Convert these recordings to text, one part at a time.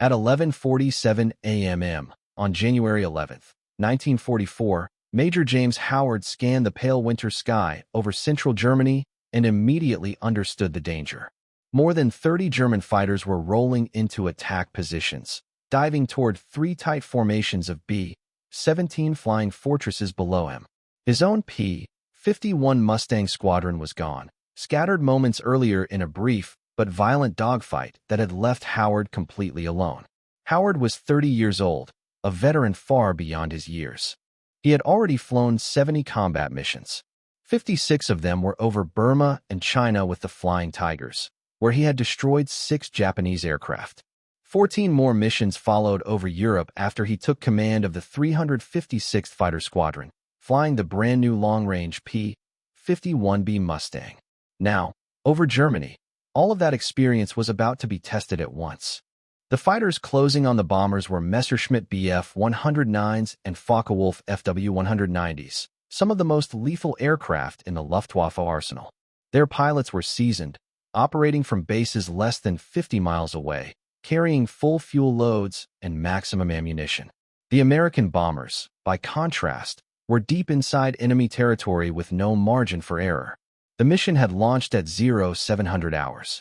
At 11:47 a.m. on January 11, 1944, Major James Howard scanned the pale winter sky over central Germany and immediately understood the danger. More than 30 German fighters were rolling into attack positions, diving toward three tight formations of B-17 flying fortresses below him. His own P-51 Mustang squadron was gone, scattered moments earlier in a brief but violent dogfight that had left Howard completely alone. Howard was 30 years old, a veteran far beyond his years. He had already flown 70 combat missions. 56 of them were over Burma and China with the Flying Tigers, where he had destroyed 6 Japanese aircraft. 14 more missions followed over Europe after he took command of the 356th Fighter Squadron, flying the brand-new long-range P-51B Mustang. Now, over Germany, all of that experience was about to be tested at once. The fighters closing on the bombers were Messerschmitt Bf-109s and Focke-Wulf Fw-190s, some of the most lethal aircraft in the Luftwaffe arsenal. Their pilots were seasoned, operating from bases less than 50 miles away, carrying full fuel loads and maximum ammunition. The American bombers, by contrast, were deep inside enemy territory with no margin for error. The mission had launched at 0700 hours.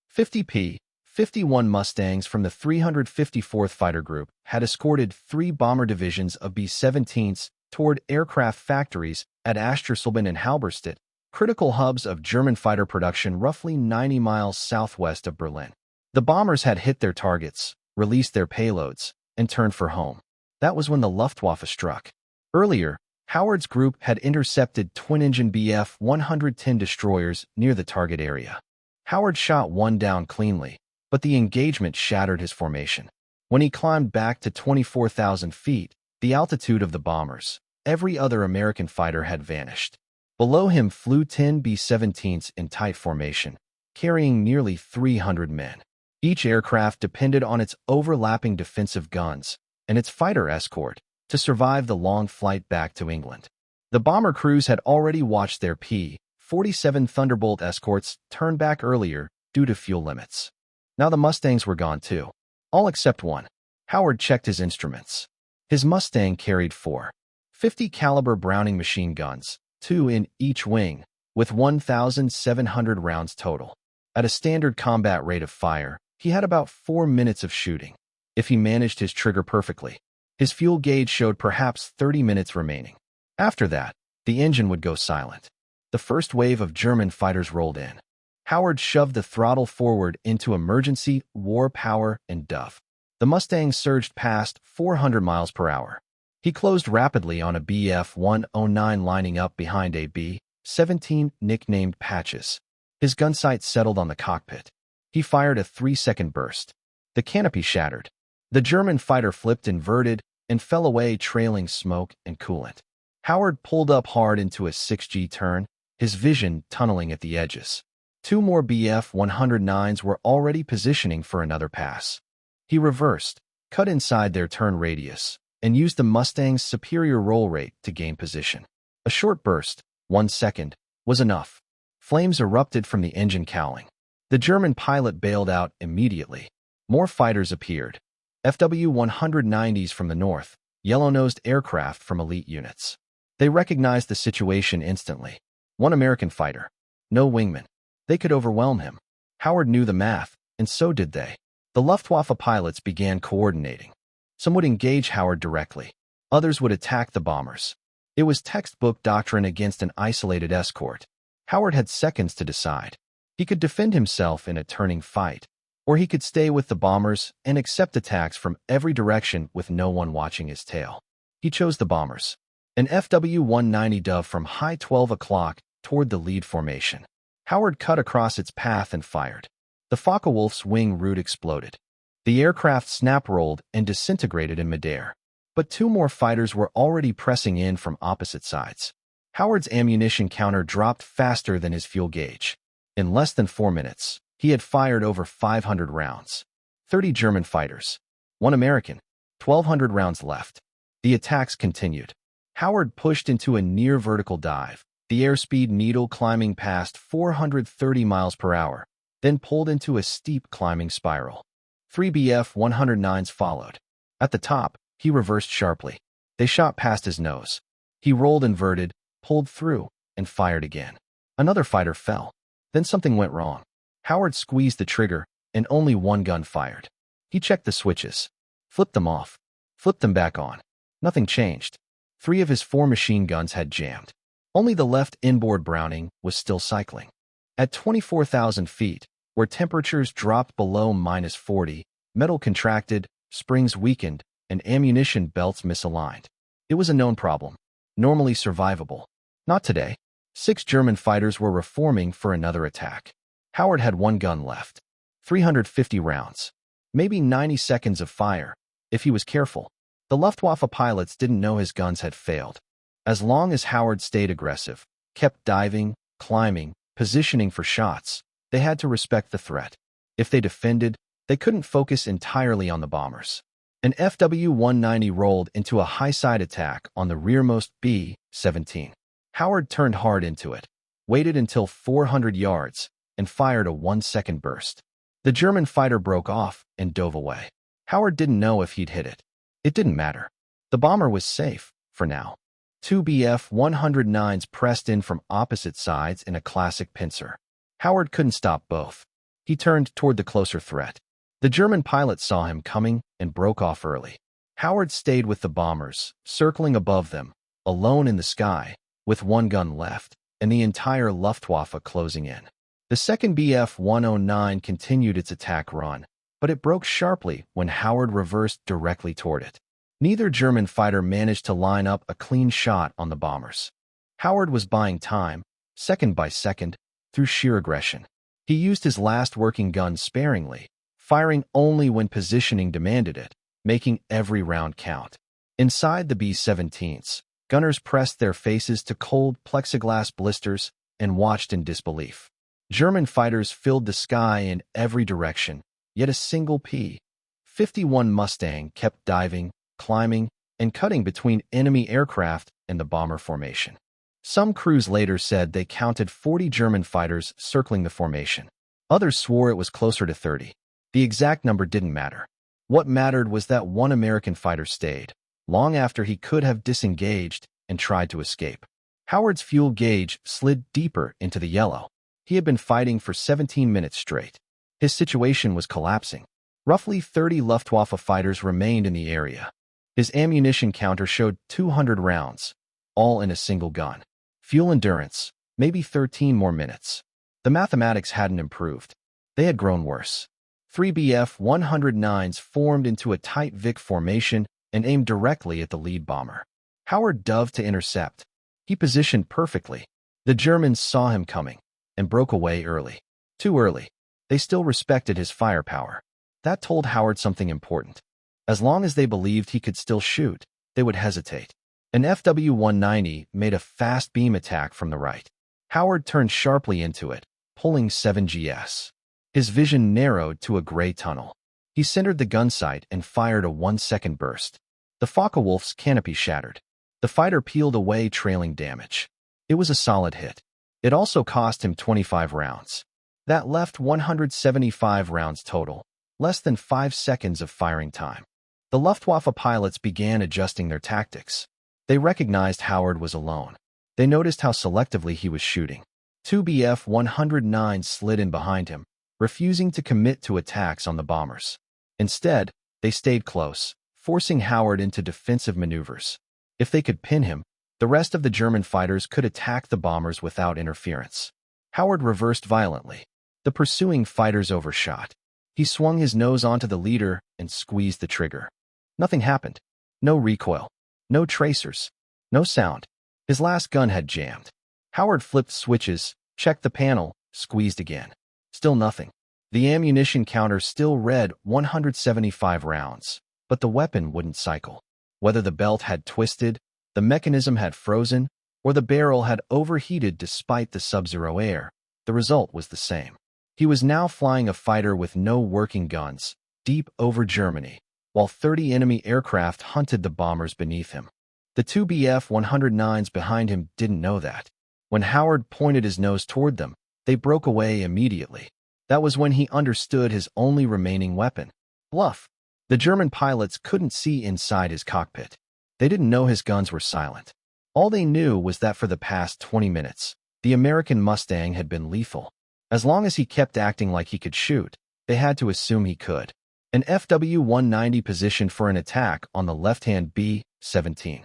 50 P-51 Mustangs from the 354th Fighter Group had escorted 3 bomber divisions of B-17s toward aircraft factories at Asterselben and Halberstadt, critical hubs of German fighter production roughly 90 miles southwest of Berlin. The bombers had hit their targets, released their payloads, and turned for home. That was when the Luftwaffe struck. Earlier, Howard's group had intercepted twin-engine Bf-110 destroyers near the target area. Howard shot one down cleanly, but the engagement shattered his formation. When he climbed back to 24,000 feet, the altitude of the bombers, every other American fighter had vanished. Below him flew 10 B-17s in tight formation, carrying nearly 300 men. Each aircraft depended on its overlapping defensive guns and its fighter escort to survive the long flight back to England. The bomber crews had already watched their P-47 Thunderbolt escorts turn back earlier due to fuel limits. Now the Mustangs were gone too, all except one. Howard checked his instruments. His Mustang carried 4 50 caliber Browning machine guns, 2 in each wing, with 1,700 rounds total. At a standard combat rate of fire, he had about 4 minutes of shooting. If he managed his trigger perfectly, his fuel gauge showed perhaps 30 minutes remaining. After that, the engine would go silent. The first wave of German fighters rolled in. Howard shoved the throttle forward into emergency, war power, and duff. The Mustang surged past 400 miles per hour. He closed rapidly on a Bf-109 lining up behind a B-17 nicknamed Patches. His gun sight settled on the cockpit. He fired a 3-second burst. The canopy shattered. The German fighter flipped inverted and fell away trailing smoke and coolant. Howard pulled up hard into a 6G turn, his vision tunneling at the edges. 2 more Bf-109s were already positioning for another pass. He reversed, cut inside their turn radius, and used the Mustang's superior roll rate to gain position. A short burst, 1 second, was enough. Flames erupted from the engine cowling. The German pilot bailed out immediately. More fighters appeared. Fw-190s from the north, yellow-nosed aircraft from elite units. They recognized the situation instantly. 1 American fighter. No wingmen. They could overwhelm him. Howard knew the math, and so did they. The Luftwaffe pilots began coordinating. Some would engage Howard directly. Others would attack the bombers. It was textbook doctrine against an isolated escort. Howard had seconds to decide. He could defend himself in a turning fight, or he could stay with the bombers and accept attacks from every direction with no one watching his tail. He chose the bombers. An Fw-190 dove from high 12 o'clock toward the lead formation. Howard cut across its path and fired. The Focke-Wulf's wing root exploded. The aircraft snap-rolled and disintegrated in midair. But 2 more fighters were already pressing in from opposite sides. Howard's ammunition counter dropped faster than his fuel gauge. In less than 4 minutes, he had fired over 500 rounds. 30 German fighters. 1 American. 1,200 rounds left. The attacks continued. Howard pushed into a near-vertical dive, the airspeed needle climbing past 430 miles per hour, then pulled into a steep climbing spiral. Three Bf-109s followed. At the top, he reversed sharply. They shot past his nose. He rolled inverted, pulled through, and fired again. Another fighter fell. Then something went wrong. Howard squeezed the trigger, and only one gun fired. He checked the switches, flipped them off, flipped them back on. Nothing changed. 3 of his 4 machine guns had jammed. Only the left inboard Browning was still cycling. At 24,000 feet, where temperatures dropped below -40, metal contracted, springs weakened, and ammunition belts misaligned. It was a known problem, normally survivable. Not today. 6 German fighters were reforming for another attack. Howard had 1 gun left. 350 rounds. Maybe 90 seconds of fire, if he was careful. The Luftwaffe pilots didn't know his guns had failed. As long as Howard stayed aggressive, kept diving, climbing, positioning for shots, they had to respect the threat. If they defended, they couldn't focus entirely on the bombers. An FW-190 rolled into a high-side attack on the rearmost B-17. Howard turned hard into it, waited until 400 yards, and fired a 1-second burst. The German fighter broke off and dove away. Howard didn't know if he'd hit it. It didn't matter. The bomber was safe, for now. 2 Bf-109s pressed in from opposite sides in a classic pincer. Howard couldn't stop both. He turned toward the closer threat. The German pilot saw him coming and broke off early. Howard stayed with the bombers, circling above them, alone in the sky, with 1 gun left, and the entire Luftwaffe closing in. The second Bf-109 continued its attack run, but it broke sharply when Howard reversed directly toward it. Neither German fighter managed to line up a clean shot on the bombers. Howard was buying time, second by second, through sheer aggression. He used his last working gun sparingly, firing only when positioning demanded it, making every round count. Inside the B-17s, gunners pressed their faces to cold plexiglass blisters and watched in disbelief. German fighters filled the sky in every direction, yet a single P-51 Mustang kept diving, climbing, and cutting between enemy aircraft and the bomber formation. Some crews later said they counted 40 German fighters circling the formation. Others swore it was closer to 30. The exact number didn't matter. What mattered was that 1 American fighter stayed, long after he could have disengaged and tried to escape. Howard's fuel gauge slid deeper into the yellow. He had been fighting for 17 minutes straight. His situation was collapsing. Roughly 30 Luftwaffe fighters remained in the area. His ammunition counter showed 200 rounds, all in a single gun. Fuel endurance, maybe 13 more minutes. The mathematics hadn't improved. They had grown worse. 3 Bf-109s formed into a tight Vic formation and aimed directly at the lead bomber. Howard dove to intercept. He positioned perfectly. The Germans saw him coming and broke away early. Too early. They still respected his firepower. That told Howard something important. As long as they believed he could still shoot, they would hesitate. An FW-190 made a fast beam attack from the right. Howard turned sharply into it, pulling 7 GS. His vision narrowed to a gray tunnel. He centered the gun sight and fired a 1-second burst. The Focke-Wulf's canopy shattered. The fighter peeled away, trailing damage. It was a solid hit. It also cost him 25 rounds. That left 175 rounds total, less than 5 seconds of firing time. The Luftwaffe pilots began adjusting their tactics. They recognized Howard was alone. They noticed how selectively he was shooting. 2 Bf-109s slid in behind him, refusing to commit to attacks on the bombers. Instead, they stayed close, forcing Howard into defensive maneuvers. If they could pin him, the rest of the German fighters could attack the bombers without interference. Howard reversed violently. The pursuing fighters overshot. He swung his nose onto the leader and squeezed the trigger. Nothing happened. No recoil. No tracers. No sound. His last gun had jammed. Howard flipped switches, checked the panel, squeezed again. Still nothing. The ammunition counter still read 175 rounds, but the weapon wouldn't cycle. Whether the belt had twisted, the mechanism had frozen, or the barrel had overheated despite the sub-zero air, the result was the same. He was now flying a fighter with no working guns, deep over Germany, while 30 enemy aircraft hunted the bombers beneath him. The 2 Bf-109s behind him didn't know that. When Howard pointed his nose toward them, they broke away immediately. That was when he understood his only remaining weapon. Bluff. The German pilots couldn't see inside his cockpit. They didn't know his guns were silent. All they knew was that for the past 20 minutes, the American Mustang had been lethal. As long as he kept acting like he could shoot, they had to assume he could. An FW-190 positioned for an attack on the left-hand B-17.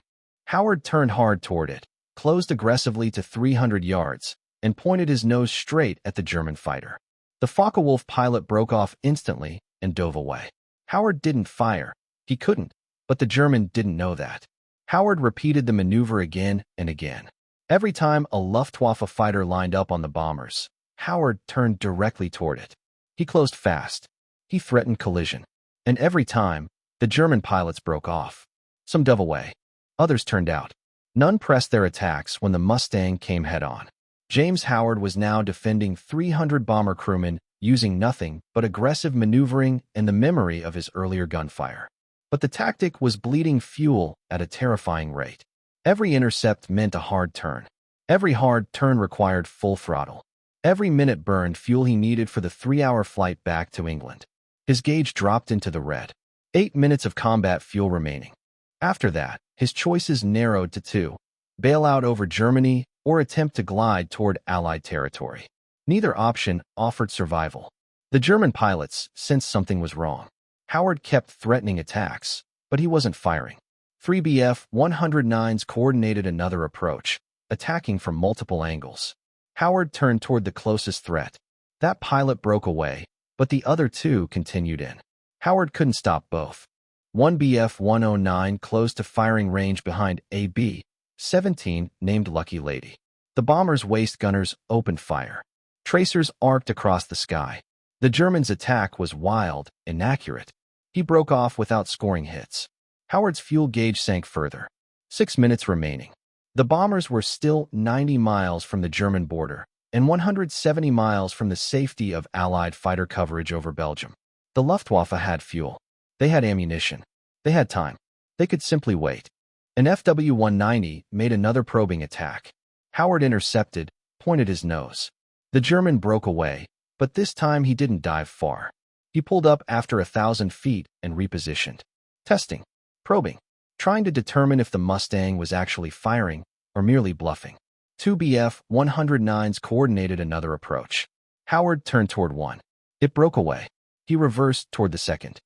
Howard turned hard toward it, closed aggressively to 300 yards, and pointed his nose straight at the German fighter. The Focke-Wulf pilot broke off instantly and dove away. Howard didn't fire. He couldn't, but the German didn't know that. Howard repeated the maneuver again and again. Every time a Luftwaffe fighter lined up on the bombers, Howard turned directly toward it. He closed fast. He threatened collision. And every time, the German pilots broke off. Some dove away. Others turned out. None pressed their attacks when the Mustang came head-on. James Howard was now defending 300 bomber crewmen using nothing but aggressive maneuvering and the memory of his earlier gunfire. But the tactic was bleeding fuel at a terrifying rate. Every intercept meant a hard turn. Every hard turn required full throttle. Every minute burned fuel he needed for the 3-hour flight back to England. His gauge dropped into the red. 8 minutes of combat fuel remaining. After that, his choices narrowed to 2: bail out over Germany or attempt to glide toward Allied territory. Neither option offered survival. The German pilots sensed something was wrong. Howard kept threatening attacks, but he wasn't firing. 3 Bf-109s coordinated another approach, attacking from multiple angles. Howard turned toward the closest threat. That pilot broke away, but the other two continued in. Howard couldn't stop both. 1 Bf-109 closed to firing range behind a B-17 named Lucky Lady. The bomber's waist gunners opened fire. Tracers arced across the sky. The German's attack was wild, inaccurate. He broke off without scoring hits. Howard's fuel gauge sank further. 6 minutes remaining. The bombers were still 90 miles from the German border and 170 miles from the safety of Allied fighter coverage over Belgium. The Luftwaffe had fuel. They had ammunition. They had time. They could simply wait. An FW-190 made another probing attack. Howard intercepted, pointed his nose. The German broke away, but this time he didn't dive far. He pulled up after 1,000 feet and repositioned. Testing. Probing. Trying to determine if the Mustang was actually firing or merely bluffing. 2 Bf-109s coordinated another approach. Howard turned toward one. It broke away. He reversed toward the second.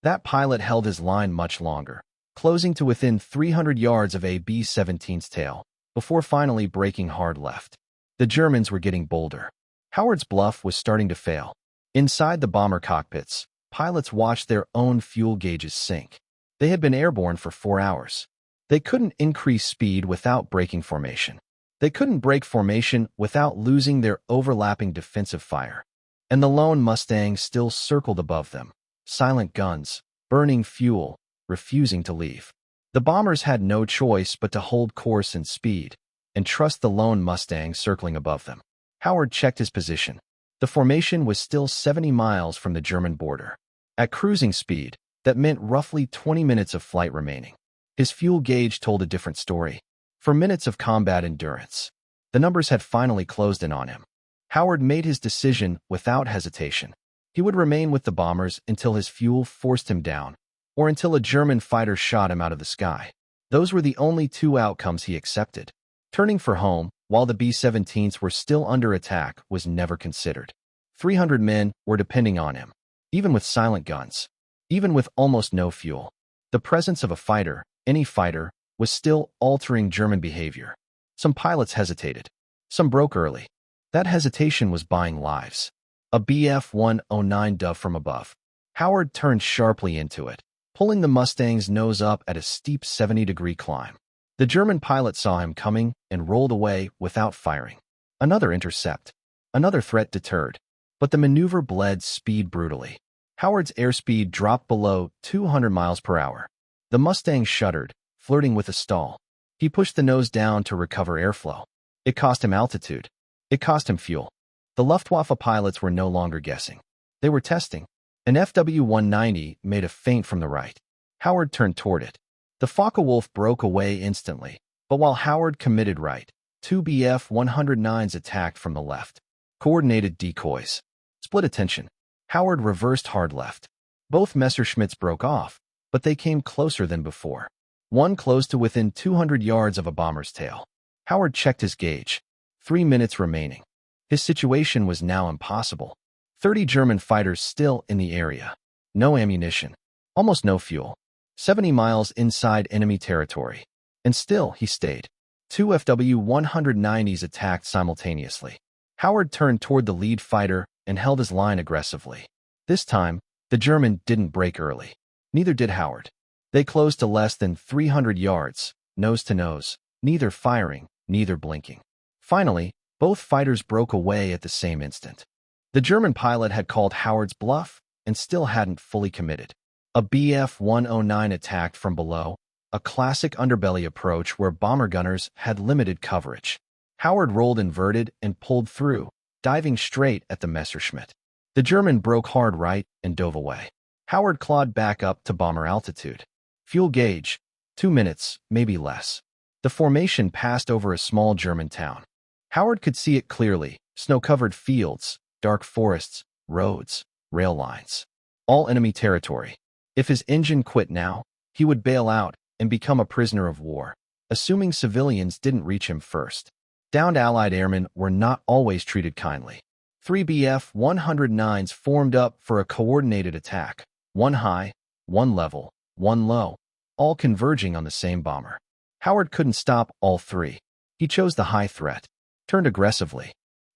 That pilot held his line much longer, closing to within 300 yards of a B-17's tail, before finally breaking hard left. The Germans were getting bolder. Howard's bluff was starting to fail. Inside the bomber cockpits, pilots watched their own fuel gauges sink. They had been airborne for 4 hours. They couldn't increase speed without breaking formation. They couldn't break formation without losing their overlapping defensive fire. And the lone Mustang still circled above them. Silent guns, burning fuel, refusing to leave. The bombers had no choice but to hold course and speed, and trust the lone Mustang circling above them. Howard checked his position. The formation was still 70 miles from the German border. At cruising speed, that meant roughly 20 minutes of flight remaining. His fuel gauge told a different story. For minutes of combat endurance, the numbers had finally closed in on him. Howard made his decision without hesitation. He would remain with the bombers until his fuel forced him down, or until a German fighter shot him out of the sky. Those were the only two outcomes he accepted. Turning for home, while the B-17s were still under attack, was never considered. 300 men were depending on him, even with silent guns, even with almost no fuel. The presence of a fighter, any fighter, was still altering German behavior. Some pilots hesitated. Some broke early. That hesitation was buying lives. A Bf-109 dove from above. Howard turned sharply into it, pulling the Mustang's nose up at a steep 70-degree climb. The German pilot saw him coming and rolled away without firing. Another intercept. Another threat deterred. But the maneuver bled speed brutally. Howard's airspeed dropped below 200 miles per hour. The Mustang shuddered, flirting with a stall. He pushed the nose down to recover airflow. It cost him altitude. It cost him fuel. The Luftwaffe pilots were no longer guessing. They were testing. An FW-190 made a feint from the right. Howard turned toward it. The Focke-Wulf broke away instantly, but while Howard committed right, 2 Bf-109s attacked from the left. Coordinated decoys. Split attention. Howard reversed hard left. Both Messerschmitts broke off, but they came closer than before. One close to within 200 yards of a bomber's tail. Howard checked his gauge. 3 minutes remaining. His situation was now impossible. 30 German fighters still in the area. No ammunition. Almost no fuel. 70 miles inside enemy territory. And still he stayed. 2 FW-190s attacked simultaneously. Howard turned toward the lead fighter and held his line aggressively. This time, the German didn't break early. Neither did Howard. They closed to less than 300 yards, nose to nose, neither firing, neither blinking. Finally, both fighters broke away at the same instant. The German pilot had called Howard's bluff and still hadn't fully committed. A Bf-109 attacked from below, a classic underbelly approach where bomber gunners had limited coverage. Howard rolled inverted and pulled through, diving straight at the Messerschmitt. The German broke hard right and dove away. Howard clawed back up to bomber altitude. Fuel gauge, 2 minutes, maybe less. The formation passed over a small German town. Howard could see it clearly, snow-covered fields, dark forests, roads, rail lines. All enemy territory. If his engine quit now, he would bail out and become a prisoner of war, assuming civilians didn't reach him first. Downed Allied airmen were not always treated kindly. 3 Bf-109s formed up for a coordinated attack, one high, one level, one low, all converging on the same bomber. Howard couldn't stop all three. He chose the high threat, turned aggressively.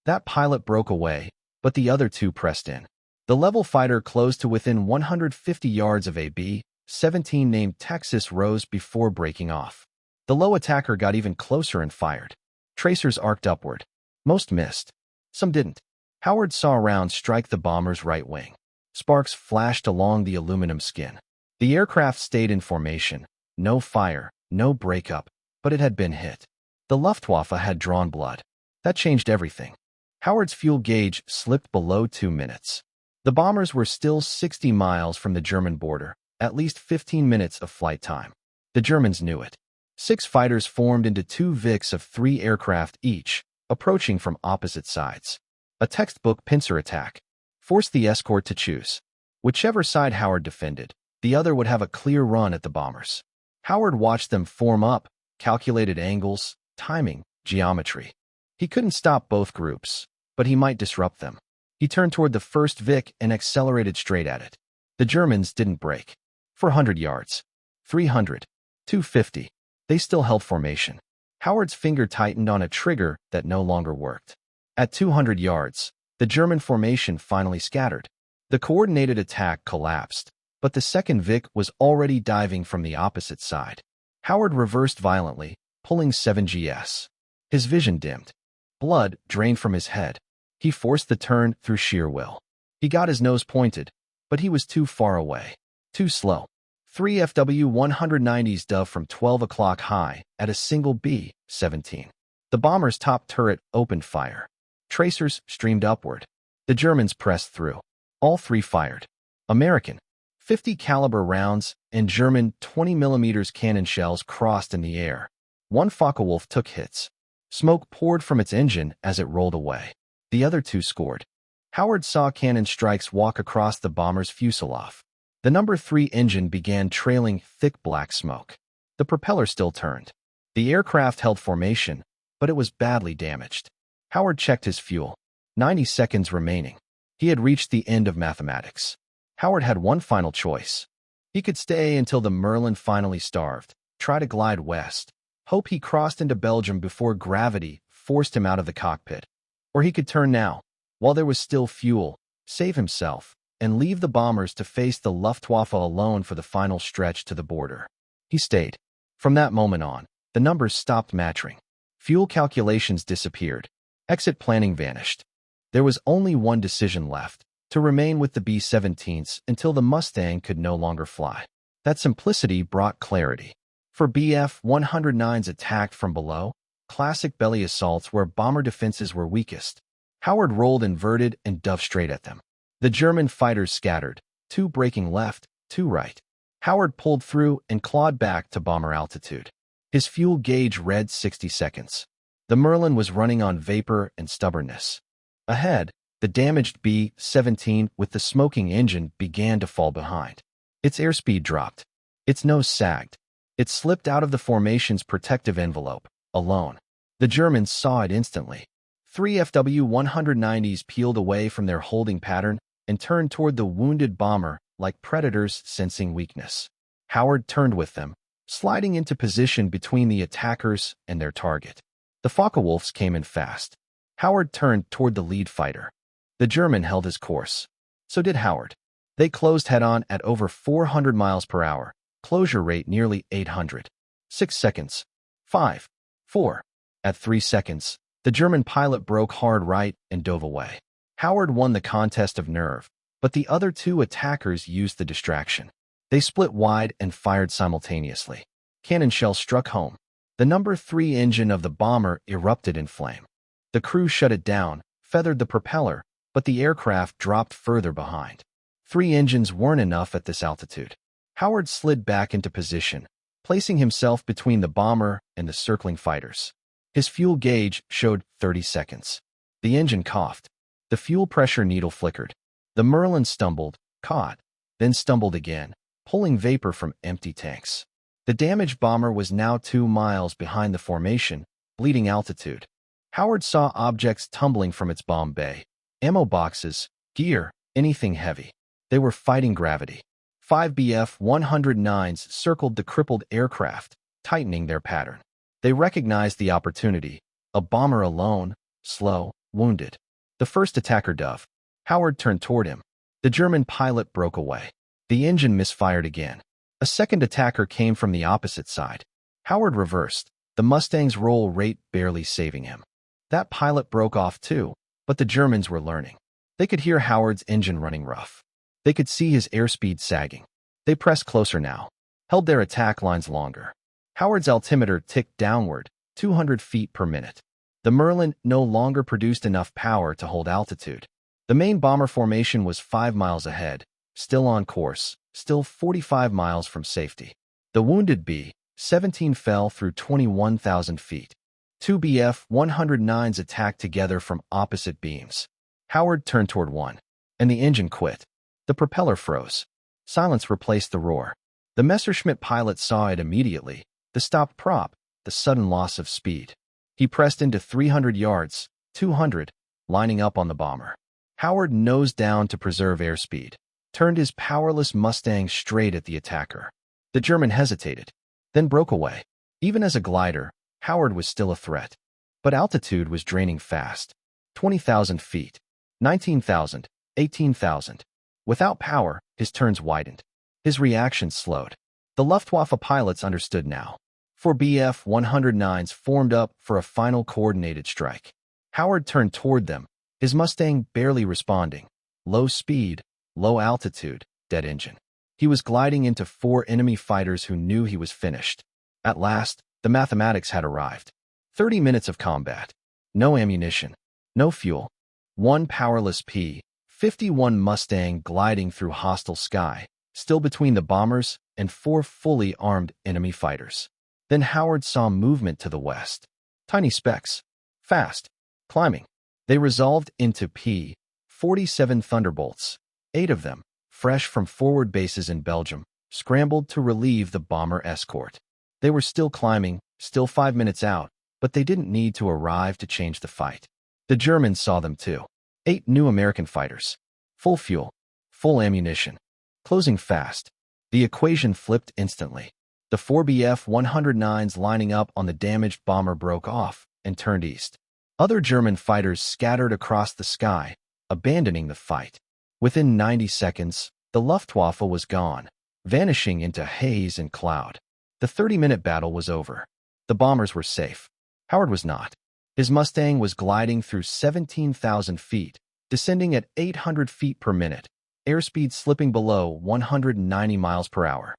That pilot broke away, but the other two pressed in. The level fighter closed to within 150 yards of a B-17 named Texas rose before breaking off. The low attacker got even closer and fired. Tracers arced upward. Most missed. Some didn't. Howard saw a round strike the bomber's right wing. Sparks flashed along the aluminum skin. The aircraft stayed in formation. No fire, no breakup, but it had been hit. The Luftwaffe had drawn blood. That changed everything. Howard's fuel gauge slipped below 2 minutes. The bombers were still 60 miles from the German border, at least 15 minutes of flight time. The Germans knew it. 6 fighters formed into 2 Vics of 3 aircraft each, approaching from opposite sides. A textbook pincer attack forced the escort to choose. Whichever side Howard defended, the other would have a clear run at the bombers. Howard watched them form up, calculated angles, timing, geometry. He couldn't stop both groups, but he might disrupt them. He turned toward the first Vic and accelerated straight at it. The Germans didn't break. 400 yards. 300. 250. They still held formation. Howard's finger tightened on a trigger that no longer worked. At 200 yards, the German formation finally scattered. The coordinated attack collapsed, but the second Vic was already diving from the opposite side. Howard reversed violently, pulling 7GS. His vision dimmed. Blood drained from his head. He forced the turn through sheer will. He got his nose pointed, but he was too far away. Too slow. 3 FW-190s dove from 12 o'clock high at a single B-17. The bomber's top turret opened fire. Tracers streamed upward. The Germans pressed through. All 3 fired. American 50 caliber rounds and German 20mm cannon shells crossed in the air. One Focke-Wulf took hits. Smoke poured from its engine as it rolled away. The other 2 scored. Howard saw cannon strikes walk across the bomber's fuselage. The number 3 engine began trailing thick black smoke. The propeller still turned. The aircraft held formation, but it was badly damaged. Howard checked his fuel. 90 seconds remaining. He had reached the end of mathematics. Howard had one final choice. He could stay until the Merlin finally starved, try to glide west, hope he crossed into Belgium before gravity forced him out of the cockpit. Or he could turn now, while there was still fuel, save himself, and leave the bombers to face the Luftwaffe alone for the final stretch to the border. He stayed. From that moment on, the numbers stopped matching. Fuel calculations disappeared. Exit planning vanished. There was only one decision left, to remain with the B-17s until the Mustang could no longer fly. That simplicity brought clarity. For Bf-109s attacked from below, classic belly assaults where bomber defenses were weakest, Howard rolled inverted and dove straight at them. The German fighters scattered, 2 breaking left, 2 right. Howard pulled through and clawed back to bomber altitude. His fuel gauge read 60 seconds. The Merlin was running on vapor and stubbornness. Ahead, The damaged B-17 with the smoking engine began to fall behind. Its airspeed dropped. Its nose sagged. It slipped out of the formation's protective envelope, alone. The Germans saw it instantly. 3 FW-190s peeled away from their holding pattern and turned toward the wounded bomber like predators sensing weakness. Howard turned with them, sliding into position between the attackers and their target. The Focke-Wulfs came in fast. Howard turned toward the lead fighter. The German held his course. So did Howard. They closed head-on at over 400 miles per hour, closure rate nearly 800. 6 seconds. 5. 4. At 3 seconds, the German pilot broke hard right and dove away. Howard won the contest of nerve, but the other two attackers used the distraction. They split wide and fired simultaneously. Cannon shells struck home. The number 3 engine of the bomber erupted in flame. The crew shut it down, feathered the propeller, but the aircraft dropped further behind. 3 engines weren't enough at this altitude. Howard slid back into position, placing himself between the bomber and the circling fighters. His fuel gauge showed 30 seconds. The engine coughed. The fuel pressure needle flickered. The Merlin stumbled, caught, then stumbled again, pulling vapor from empty tanks. The damaged bomber was now 2 miles behind the formation, bleeding altitude. Howard saw objects tumbling from its bomb bay. Ammo boxes, gear, anything heavy. They were fighting gravity. 5 Bf-109s circled the crippled aircraft, tightening their pattern. They recognized the opportunity. A bomber alone, slow, wounded. The first attacker dove. Howard turned toward him. The German pilot broke away. The engine misfired again. A second attacker came from the opposite side. Howard reversed, the Mustang's roll rate barely saving him. That pilot broke off too, but the Germans were learning. They could hear Howard's engine running rough. They could see his airspeed sagging. They pressed closer now, held their attack lines longer. Howard's altimeter ticked downward, 200 feet per minute. The Merlin no longer produced enough power to hold altitude. The main bomber formation was 5 miles ahead, still on course, still 45 miles from safety. The wounded B-17 fell through 21,000 feet. 2 Bf-109s attacked together from opposite beams. Howard turned toward one, and the engine quit. The propeller froze. Silence replaced the roar. The Messerschmitt pilot saw it immediately, the stopped prop, the sudden loss of speed. He pressed into 300 yards, 200, lining up on the bomber. Howard nosed down to preserve airspeed, turned his powerless Mustang straight at the attacker. The German hesitated, then broke away. Even as a glider, Howard was still a threat. But altitude was draining fast. 20,000 feet, 19,000, 18,000. Without power, his turns widened. His reaction slowed. The Luftwaffe pilots understood now. 4 Bf-109s formed up for a final coordinated strike. Howard turned toward them, his Mustang barely responding. Low speed, low altitude, dead engine. He was gliding into 4 enemy fighters who knew he was finished. At last, the mathematics had arrived. 30 minutes of combat. No ammunition. No fuel. 1 powerless P-51 Mustang gliding through hostile sky, still between the bombers and 4 fully armed enemy fighters. Then Howard saw movement to the west. Tiny specks. Fast. Climbing. They resolved into P-47 Thunderbolts. 8 of them, fresh from forward bases in Belgium, scrambled to relieve the bomber escort. They were still climbing, still 5 minutes out, but they didn't need to arrive to change the fight. The Germans saw them too. 8 new American fighters. Full fuel. Full ammunition. Closing fast. The equation flipped instantly. The 4 Bf-109s lining up on the damaged bomber broke off and turned east. Other German fighters scattered across the sky, abandoning the fight. Within 90 seconds, the Luftwaffe was gone, vanishing into haze and cloud. The 30-minute battle was over. The bombers were safe. Howard was not. His Mustang was gliding through 17,000 feet, descending at 800 feet per minute, airspeed slipping below 190 miles per hour.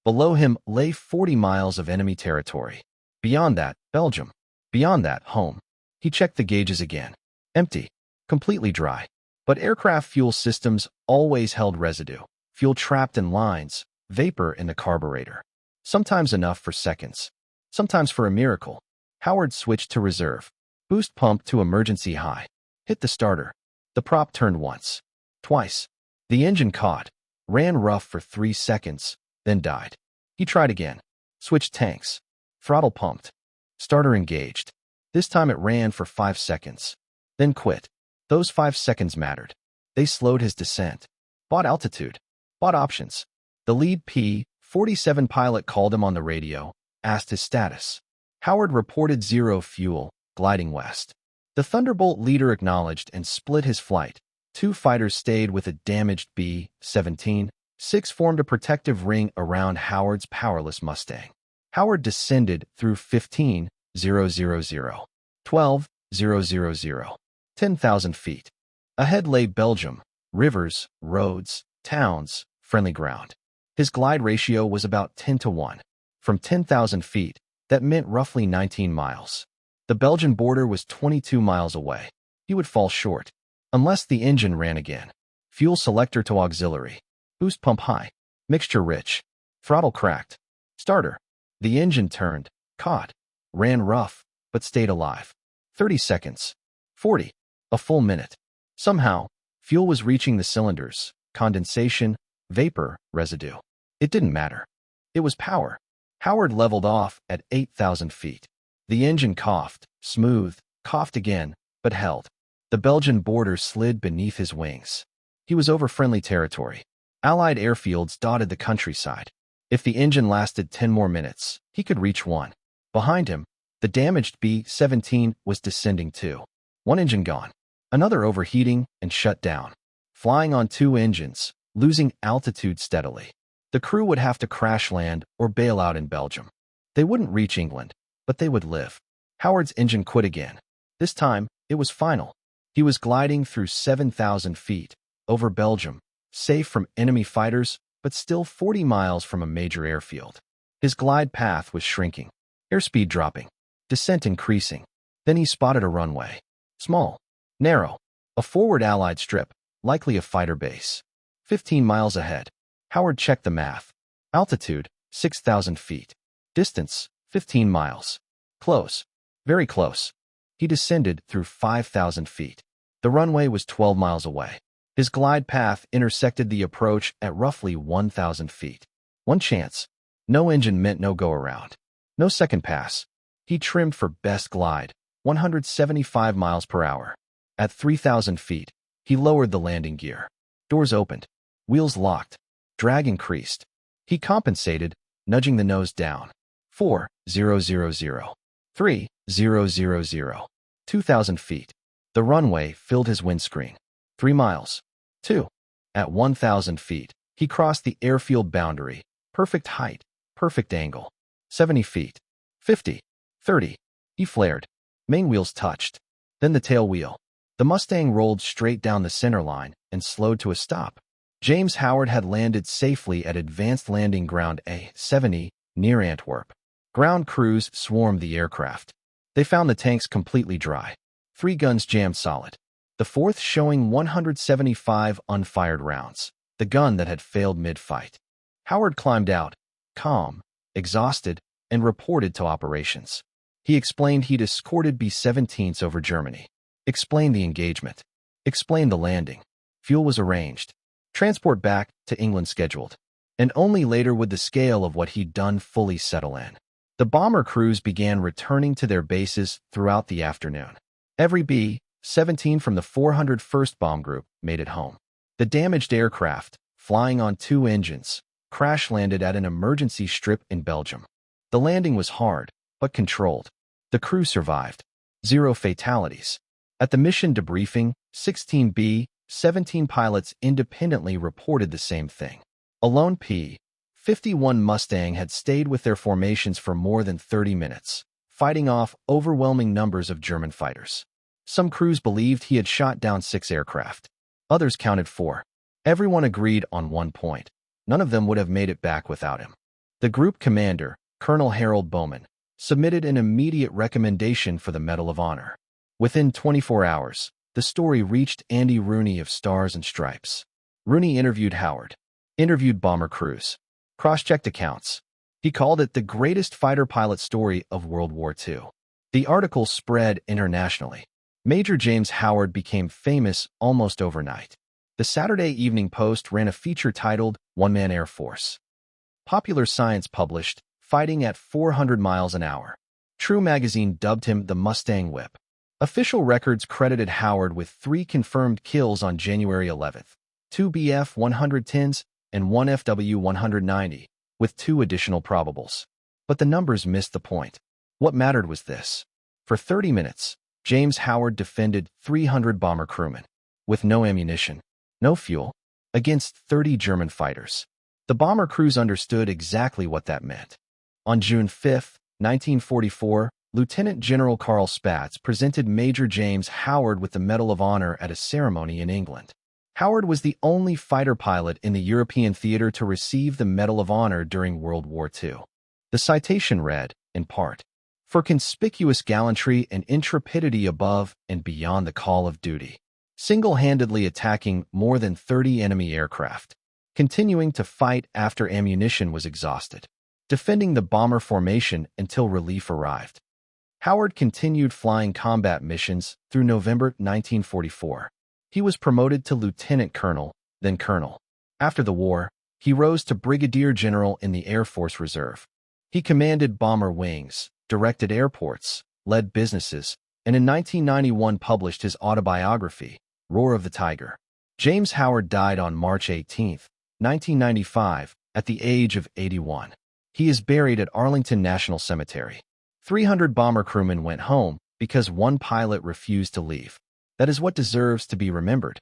Below him lay 40 miles of enemy territory. Beyond that, Belgium. Beyond that, home. He checked the gauges again. Empty. Completely dry. But aircraft fuel systems always held residue. Fuel trapped in lines, vapor in the carburetor. Sometimes enough for seconds. Sometimes for a miracle. Howard switched to reserve. Boost pump to emergency high. Hit the starter. The prop turned once, twice. The engine caught, ran rough for 3 seconds, then died. He tried again. Switched tanks. Throttle pumped. Starter engaged. This time it ran for 5 seconds. Then quit. Those 5 seconds mattered. They slowed his descent. Bought altitude. Bought options. The lead P-47 pilot called him on the radio, asked his status. Howard reported 0 fuel, gliding west. The Thunderbolt leader acknowledged and split his flight. 2 fighters stayed with a damaged B-17. 6 formed a protective ring around Howard's powerless Mustang. Howard descended through 15,000, 12,000, 10,000 feet. Ahead lay Belgium, rivers, roads, towns, friendly ground. His glide ratio was about 10 to 1. From 10,000 feet, that meant roughly 19 miles. The Belgian border was 22 miles away. He would fall short, unless the engine ran again. Fuel selector to auxiliary. Boost pump high. Mixture rich. Throttle cracked. Starter. The engine turned, caught, ran rough, but stayed alive. 30 seconds. 40. A full minute. Somehow, fuel was reaching the cylinders, condensation, vapor, residue. It didn't matter. It was power. Howard leveled off at 8,000 feet. The engine coughed, smooth, coughed again, but held. The Belgian border slid beneath his wings. He was over friendly territory. Allied airfields dotted the countryside. If the engine lasted 10 more minutes, he could reach one. Behind him, the damaged B-17 was descending too. One engine gone. Another overheating and shut down. Flying on 2 engines, losing altitude steadily. The crew would have to crash land or bail out in Belgium. They wouldn't reach England, but they would live. Howard's engine quit again. This time, it was final. He was gliding through 7,000 feet, over Belgium, safe from enemy fighters, but still 40 miles from a major airfield. His glide path was shrinking, airspeed dropping, descent increasing. Then he spotted a runway. Small, narrow, a forward Allied strip, likely a fighter base. 15 miles ahead. Howard checked the math. Altitude, 6,000 feet. Distance, 15 miles. Close. Very close. He descended through 5,000 feet. The runway was 12 miles away. His glide path intersected the approach at roughly 1,000 feet. One chance. No engine meant no go-around. No second pass. He trimmed for best glide, 175 miles per hour. At 3,000 feet, he lowered the landing gear. Doors opened. Wheels locked. Drag increased. He compensated, nudging the nose down. 4,000. 3,000. 2,000 feet. The runway filled his windscreen. 3 miles. 2. At 1,000 feet, he crossed the airfield boundary. Perfect height. Perfect angle. 70 feet. 50. 30. He flared. Main wheels touched. Then the tail wheel. The Mustang rolled straight down the center line and slowed to a stop. James Howard had landed safely at Advanced Landing Ground A-70 near Antwerp. Ground crews swarmed the aircraft. They found the tanks completely dry. 3 guns jammed solid. The 4th showing 175 unfired rounds, the gun that had failed mid-fight. Howard climbed out, calm, exhausted, and reported to operations. He explained he'd escorted B-17s over Germany. Explained the engagement. Explained the landing. Fuel was arranged. Transport back to England scheduled. And only later would the scale of what he'd done fully settle in. The bomber crews began returning to their bases throughout the afternoon. Every B-17 from the 401st Bomb Group made it home. The damaged aircraft, flying on 2 engines, crash-landed at an emergency strip in Belgium. The landing was hard, but controlled. The crew survived. 0 fatalities. At the mission debriefing, 16 B-17 pilots independently reported the same thing. A lone P-51 Mustang had stayed with their formations for more than 30 minutes, fighting off overwhelming numbers of German fighters. Some crews believed he had shot down 6 aircraft. Others counted 4. Everyone agreed on one point. None of them would have made it back without him. The group commander, Colonel Harold Bowman, submitted an immediate recommendation for the Medal of Honor. Within 24 hours, the story reached Andy Rooney of Stars and Stripes. Rooney interviewed Howard, interviewed bomber crews, cross-checked accounts. He called it the greatest fighter pilot story of World War II. The article spread internationally. Major James Howard became famous almost overnight. The Saturday Evening Post ran a feature titled One Man Air Force. Popular Science published, fighting at 400 miles an hour. True magazine dubbed him the Mustang Whip. Official records credited Howard with 3 confirmed kills on January 11th, 2 BF-110s and 1 FW-190, with 2 additional probables. But the numbers missed the point. What mattered was this. For 30 minutes, James Howard defended 300 bomber crewmen, with no ammunition, no fuel, against 30 German fighters. The bomber crews understood exactly what that meant. On June 5, 1944, Lieutenant General Carl Spaatz presented Major James Howard with the Medal of Honor at a ceremony in England. Howard was the only fighter pilot in the European theater to receive the Medal of Honor during World War II. The citation read, in part, "For conspicuous gallantry and intrepidity above and beyond the call of duty, single-handedly attacking more than 30 enemy aircraft, continuing to fight after ammunition was exhausted, defending the bomber formation until relief arrived." Howard continued flying combat missions through November 1944. He was promoted to lieutenant colonel, then colonel. After the war, he rose to brigadier general in the Air Force Reserve. He commanded bomber wings, directed airports, led businesses, and in 1991 published his autobiography, Roar of the Tiger. James Howard died on March 18, 1995, at the age of 81. He is buried at Arlington National Cemetery. 300 bomber crewmen went home because one pilot refused to leave. That is what deserves to be remembered.